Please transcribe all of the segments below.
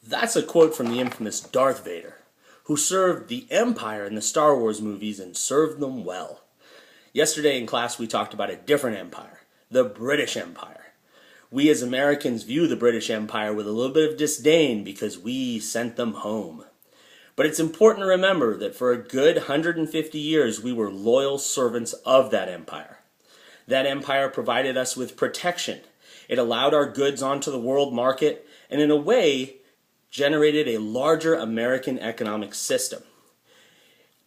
That's a quote from the infamous Darth Vader, who served the Empire in the Star Wars movies and served them well. Yesterday in class we talked about a different empire, the British Empire. We as Americans view the British Empire with a little bit of disdain because we sent them home. But it's important to remember that for a good 150 years we were loyal servants of that empire. That empire provided us with protection. It allowed our goods onto the world market and in a way generated a larger American economic system.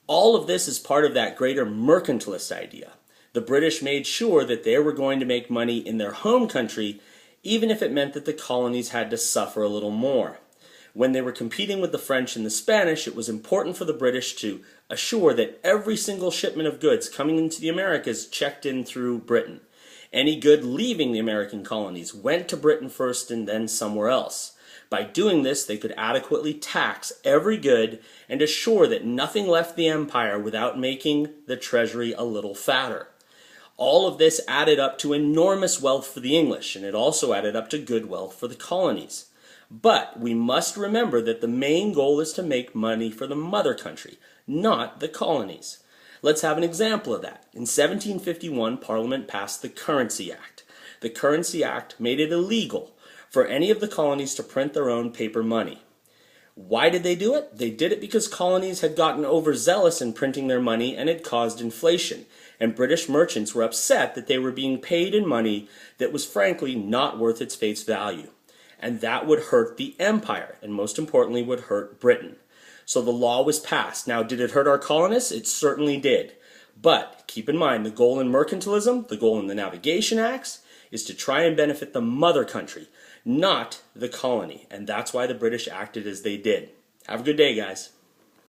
All of this is part of that greater mercantilist idea. The British made sure that they were going to make money in their home country, even if it meant that the colonies had to suffer a little more. When they were competing with the French and the Spanish, it was important for the British to assure that every single shipment of goods coming into the Americas checked in through Britain. Any good leaving the American colonies went to Britain first and then somewhere else. By doing this, they could adequately tax every good and assure that nothing left the empire without making the treasury a little fatter. All of this added up to enormous wealth for the English, and it also added up to good wealth for the colonies. But we must remember that the main goal is to make money for the mother country, not the colonies. Let's have an example of that. In 1751, Parliament passed the Currency Act. The Currency Act made it illegal for any of the colonies to print their own paper money. Why did they do it? They did it because colonies had gotten overzealous in printing their money and it caused inflation. And British merchants were upset that they were being paid in money that was frankly not worth its face value. And that would hurt the empire, and most importantly would hurt Britain. So the law was passed. Now, did it hurt our colonists? It certainly did. But keep in mind, the goal in mercantilism, the goal in the Navigation Acts, is to try and benefit the mother country, not the colony. And that's why the British acted as they did. Have a good day, guys.